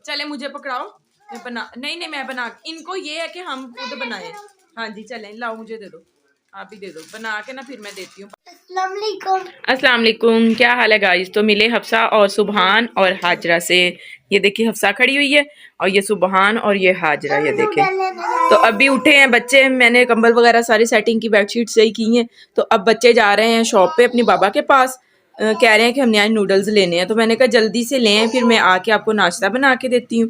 चले मुझे पकड़ाओ, मैं बना नहीं मैं बना, इनको ये है कि हम खुद बनाए। हाँ जी चलें, लाओ मुझे दे दो, आप ही दे दो बना के ना, फिर मैं देती हूँ। अस्सलाम वालेकुम, क्या हाल है गाइस। तो मिले हफ्सा और सुबहान और हाजरा से। ये देखिए हफ्सा खड़ी हुई है और ये सुबहान और ये हाजरा, ये देखे। तो अभी उठे हैं बच्चे, मैंने कंबल वगैरह सारी सेटिंग की, बेडशीट सही की हैं। तो अब बच्चे जा रहे हैं शॉप पे अपने बाबा के पास, कह रहे हैं कि हमने आज नूडल्स लेने हैं। तो मैंने कहा जल्दी से लें, फिर मैं आके आपको नाश्ता बना के देती हूँ।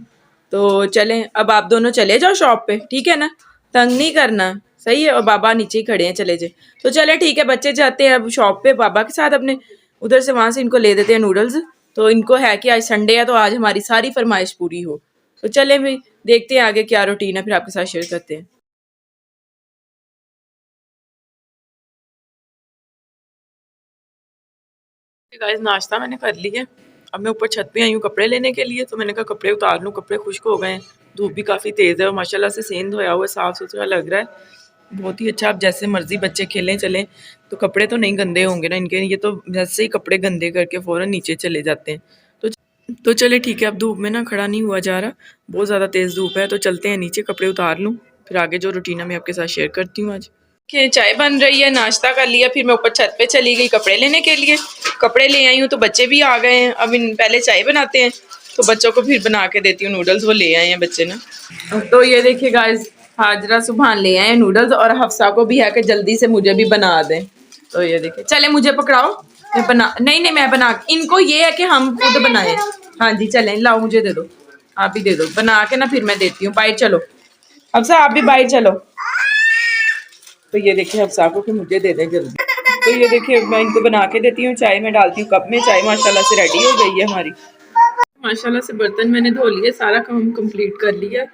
तो चलें, अब आप दोनों चले जाओ शॉप पे, ठीक है ना, तंग नहीं करना, सही है। और बाबा नीचे ही खड़े हैं, चले जाए तो चले, ठीक है। बच्चे जाते हैं अब शॉप पे बाबा के साथ अपने, उधर से वहां से इनको ले देते हैं नूडल्स। तो इनको है कि आज संडे है तो आज हमारी सारी फरमाइश पूरी हो। तो चले भाई, देखते हैं आगे क्या रूटीन है, फिर आपके साथ शेयर करते हैं। गाइस नाश्ता मैंने कर लिया, अब मैं ऊपर छत पे आई हूँ कपड़े लेने के लिए। तो मैंने कहा कपड़े उतार लूँ, कपड़े खुश्क हो गए हैं, धूप भी काफ़ी तेज़ है और माशाल्लाह से सेंध धोया हुआ साफ़ सुथरा लग रहा है, बहुत ही अच्छा। अब जैसे मर्जी बच्चे खेलें चलें, तो कपड़े तो नहीं गंदे होंगे ना इनके, ये तो जैसे ही कपड़े गंदे करके फ़ौरन नीचे चले जाते हैं। तो चले ठीक है, अब धूप में ना खड़ा नहीं हुआ जा रहा, बहुत ज़्यादा तेज़ धूप है। तो चलते हैं नीचे, कपड़े उतार लूँ, फिर आगे जो रूटीन है मैं आपके साथ शेयर करती हूँ। आज चाय बन रही है, नाश्ता कर लिया, फिर मैं ऊपर छत पे चली गई कपड़े लेने के लिए। कपड़े ले आई हूँ तो बच्चे भी आ गए हैं। अब इन पहले चाय बनाते हैं, तो बच्चों को फिर बना के देती हूँ नूडल्स, वो ले आए हैं बच्चे ना। तो ये देखिए गाइस, हाजरा सुबहान ले आए नूडल्स और हफ्सा को भी है कि जल्दी से मुझे भी बना दें। तो ये देखिए, चले मुझे पकड़ाओ, मैं बना नहीं मैं बना, इनको ये है कि हम खुद बनाए। हाँ जी चलें, लाओ मुझे दे दो, आप ही दे दो बना के ना, फिर मैं देती हूँ। बाहर चलो हफ्सा, आप भी बाहर चलो। तो ये देखिए हफ्सा को कि मुझे दे दें जल्दी। तो ये देखिए मैं इनको बना के देती हूँ, चाय में डालती हूँ कप में। चाय माशाल्लाह से रेडी हो गई है हमारी। माशाल्लाह से बर्तन मैंने धो लिए, सारा काम कंप्लीट कर लिया।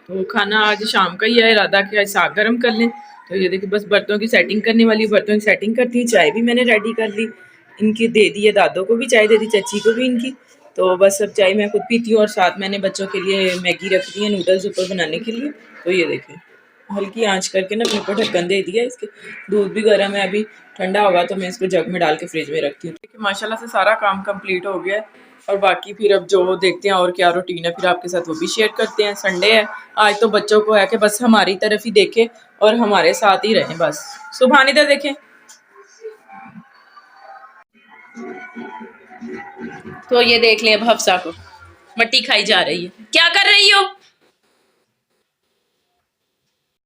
तो खाना आज शाम का ही है, इरादा कि आज साग गर्म कर लें। तो ये देखिए बस बर्तनों की सेटिंग करने वाली, बर्तनों की सेटिंग करती हूँ। चाय भी मैंने रेडी कर ली, इनकी दे दी है, दादों को भी चाय दे दी, चाची को भी इनकी। तो बस अब चाय मैं खुद पीती हूँ और साथ मैंने बच्चों के लिए मैगी रख दी है, नूडल्स ऊपर बनाने के लिए। तो ये देखें हल्की आंच करके ना अपने को ढक्कन दे दिया। इसके दूध भी गर्म है, अभी ठंडा होगा तो मैं इसको जग में डाल के फ्रिज में रखती हूँ। देखिए माशाल्लाह से सारा काम कंप्लीट हो गया है। और बाकी फिर अब जो देखते हैं और क्या रूटीन है, फिर आपके साथ वो भी शेयर करते हैं। संडे है आज, तो बच्चों को है कि बस हमारी तरफ ही देखें और हमारे साथ ही रहें बस। सुबह इधर देखें, तो ये देख लें अब हफ्सा को, मट्टी खाई जा रही है, क्या कर रही हो।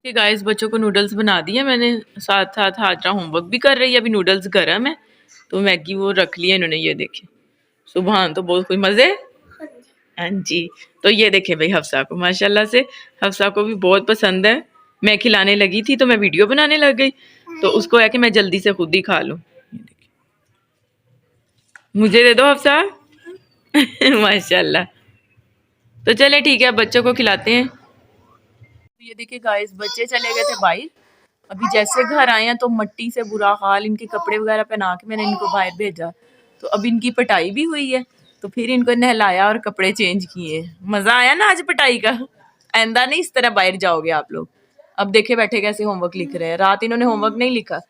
गाइस बच्चों को नूडल्स बना दिए मैंने, साथ साथ हाजरा होमवर्क भी कर रही है। अभी नूडल्स गर्म है तो मैगी वो रख लिया इन्होंने। ये देखे सुबह तो बहुत कोई मजे। हाँ जी, तो ये देखे भाई हफ्सा को, माशाल्लाह से हफ्सा को भी बहुत पसंद है। मैं खिलाने लगी थी तो मैं वीडियो बनाने लग गई, तो उसको है कि मैं जल्दी से खुद ही खा लूँ। मुझे दे दो हफ्सा। माशाल्लाह। तो चले ठीक है, बच्चों को खिलाते हैं। तो ये देखिए गाइस, बच्चे चले गए थे बाहर, अभी जैसे घर आए हैं तो मट्टी से बुरा हाल, इनके कपड़े वगैरह पहना के मैंने इनको बाहर भेजा। तो अब इनकी पटाई भी हुई है, तो फिर इनको नहलाया और कपड़े चेंज किए। मजा आया ना आज पटाई का, आइंदा नहीं इस तरह बाहर जाओगे आप लोग। अब देखे बैठे कैसे होमवर्क लिख रहे हैं, रात इन्होंने होमवर्क नहीं लिखा।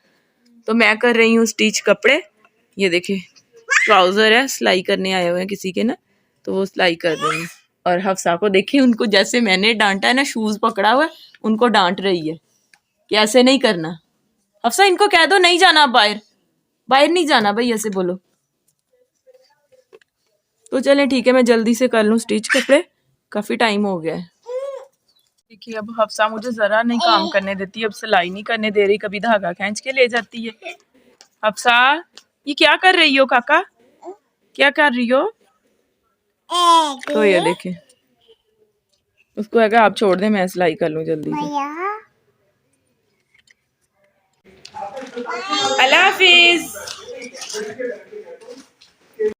तो मैं कर रही हूँ स्टिच कपड़े। ये देखिए ट्राउजर है, सिलाई करने आए हुए हैं किसी के ना, तो वो सिलाई कर रही हूँ। और हफ्सा को देखिए, उनको जैसे मैंने डांटा है ना, शूज पकड़ा हुआ है, उनको डांट रही है कि ऐसे नहीं करना। हफ्सा इनको कह दो नहीं जाना बाहर, बाहर नहीं जाना भाई, ऐसे बोलो। तो चलें ठीक है, मैं जल्दी से कर लूँ स्टिच कपड़े, काफी टाइम हो गया है। देखिए अब हफ्सा मुझे जरा नहीं काम करने देती, अब सिलाई नहीं करने दे रही, कभी धागा खींच के ले जाती है। हफ्सा ये क्या कर रही हो काका, क्या कर रही हो। तो ये देखें, उसको है आप छोड़ दे, मैं सिलाई कर लूँ जल्दी से। अल्लाह हाफिज।